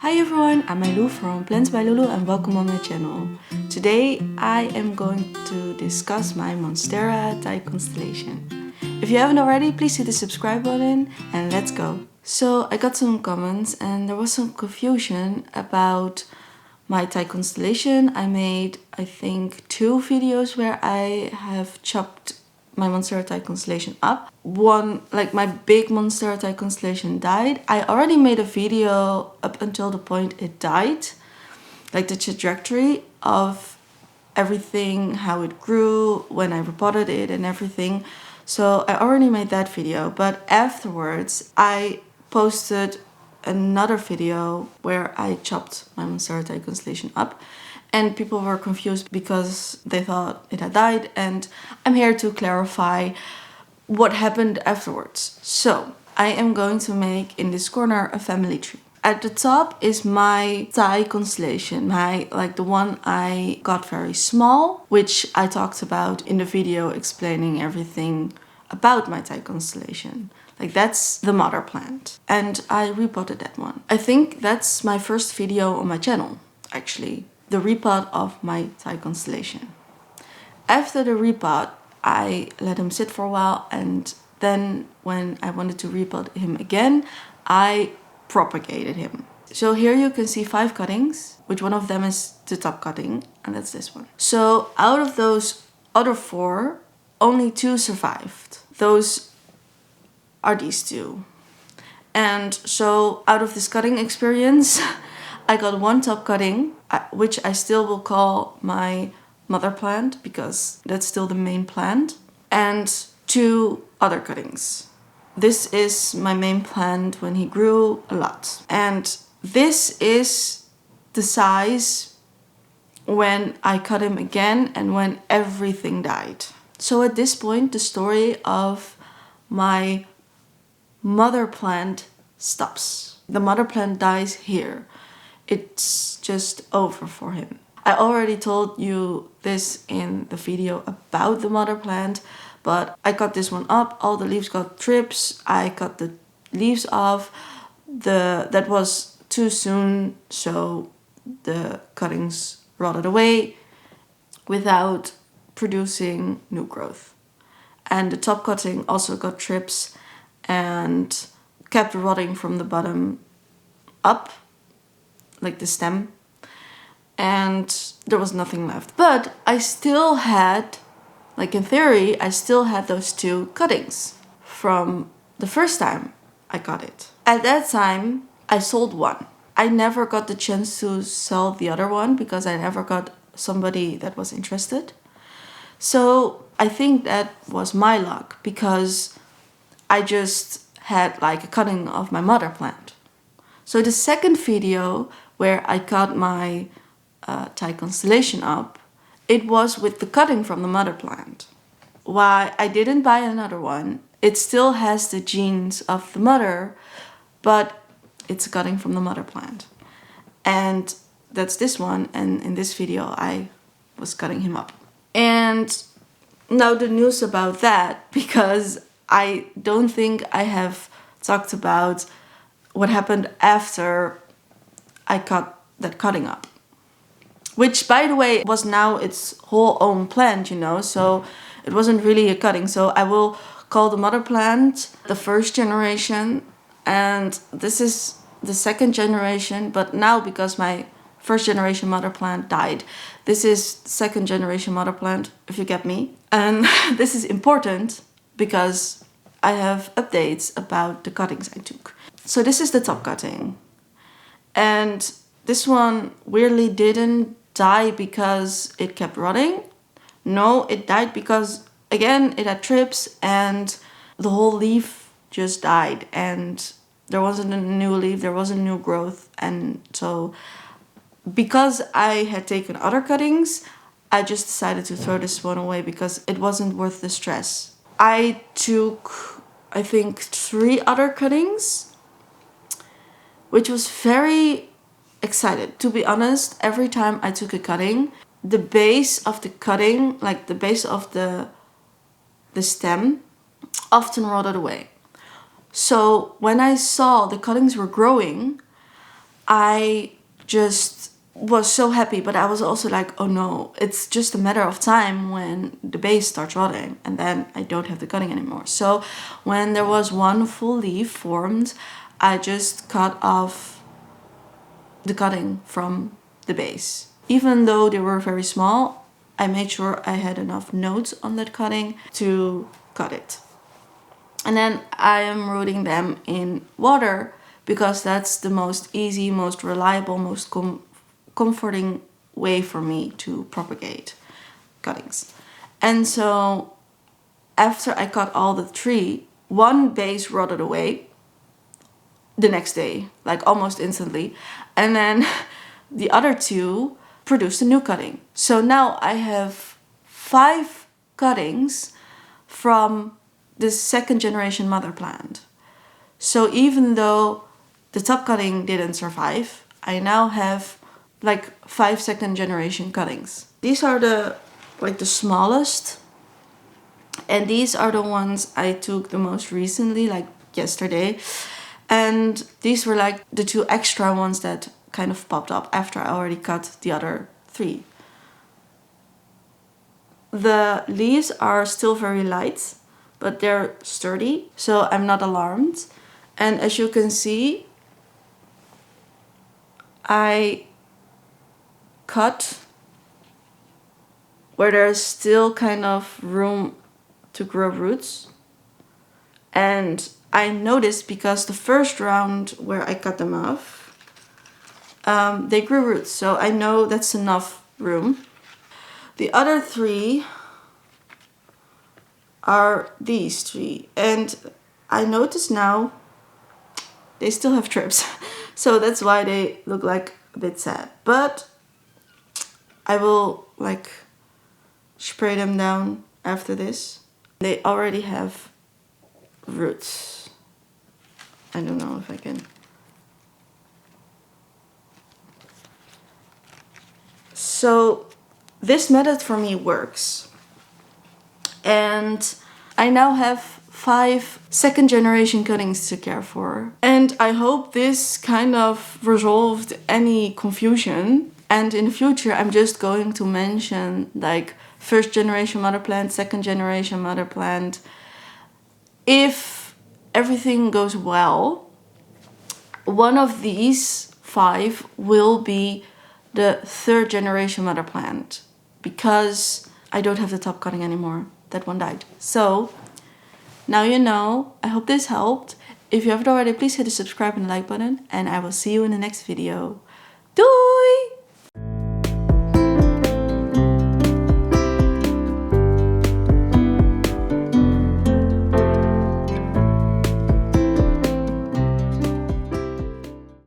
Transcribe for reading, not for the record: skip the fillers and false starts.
Hi everyone, I'm Lulu from Plants by Lulu and welcome on my channel. Today I am going to discuss my Monstera Thai Constellation. If you haven't already, please hit the subscribe button and let's go. So I got some comments and there was some confusion about my Thai Constellation. I made, I think, 2 videos where I have chopped my Monstera Thai Constellation up. One, like my big Monstera Thai Constellation died. I already made a video up until the point it died, like the trajectory of everything, how it grew, when I repotted it and everything. So I already made that video, but afterwards I posted another video where I chopped my Monstera Thai Constellation up. And people were confused because they thought it had died, and I'm here to clarify what happened afterwards. So I am going to make in this corner a family tree. At the top is my Thai Constellation, like the one I got very small, which I talked about in the video explaining everything about my Thai Constellation. Like that's the mother plant, and I repotted that one. I think that's my first video on my channel, actually. The repot of my Thai Constellation. After the repot, I let him sit for a while, and then when I wanted to repot him again, I propagated him. So here you can see 5 cuttings, which one of them is the top cutting, and that's this one. So out of those other 4, only 2 survived. Those are these 2. And so out of this cutting experience, I got 1 top cutting, which I still will call my mother plant because that's still the main plant, and 2 other cuttings. This is my main plant when he grew a lot. And this is the size when I cut him again and when everything died. So at this point, the story of my mother plant stops. The mother plant dies here. It's just over for him. I already told you this in the video about the mother plant, but I cut this one up, all the leaves got trips, I cut the leaves off, that was too soon, so the cuttings rotted away without producing new growth. And the top cutting also got trips and kept rotting from the bottom up, like the stem, and there was nothing left. But I still had, like in theory, I still had those 2 cuttings from the first time I got it. At that time, I sold one. I never got the chance to sell the other one because I never got somebody that was interested. So I think that was my luck because I just had like a cutting of my mother plant. So the second video where I cut my Thai Constellation up, it was with the cutting from the mother plant. Why I didn't buy another one, it still has the genes of the mother, but it's a cutting from the mother plant. And that's this one, and in this video I was cutting him up. And now the news about that, because I don't think I have talked about what happened after I cut that cutting up. Which, by the way, was now its whole own plant, you know, so it wasn't really a cutting. So I will call the mother plant the first generation, and this is the second generation, but now because my first generation mother plant died, this is second generation mother plant, if you get me. And this is important because I have updates about the cuttings I took. So this is the top cutting. And this one weirdly didn't die because it kept rotting. No, it died because, again, it had trips and the whole leaf just died. And there wasn't a new leaf, there wasn't new growth. And so because I had taken other cuttings, I just decided to throw this one away because it wasn't worth the stress. I took, I think, 3 other cuttings, which was very excited. To be honest, every time I took a cutting, the base of the cutting, like the base of the stem, often rotted away. So when I saw the cuttings were growing, I just was so happy, but I was also like, oh no, it's just a matter of time when the base starts rotting and then I don't have the cutting anymore. So when there was one full leaf formed, I just cut off the cutting from the base. Even though they were very small, I made sure I had enough nodes on that cutting to cut it. And then I am rooting them in water because that's the most easy, most reliable, most comforting way for me to propagate cuttings. And so after I cut all the 3, one base rotted away the next day, like almost instantly. And then the other 2 produced a new cutting. So now I have 5 cuttings from the 2nd generation mother plant. So even though the top cutting didn't survive, I now have like 5 2nd generation cuttings. These are the smallest, and these are the ones I took the most recently, like yesterday. And these were like the 2 extra ones that kind of popped up after I already cut the other 3. The leaves are still very light, but they're sturdy, so I'm not alarmed. And as you can see, I cut where there's still kind of room to grow roots. And I noticed because the first round where I cut them off, they grew roots, so I know that's enough room. The other 3 are these 3, and I notice now they still have trips. So that's why they look like a bit sad. But I will like spray them down after this. They already have roots. I don't know if I can. So this method for me works. And I now have 5 2nd generation cuttings to care for. And I hope this kind of resolved any confusion. And in the future, I'm just going to mention like 1st generation mother plant, 2nd generation mother plant. If everything goes well, one of these 5 will be the 3rd generation mother plant because I don't have the top cutting anymore. That one died. So now you know. I hope this helped. If you haven't already, please hit the subscribe and like button, and I will see you in the next video. Doei!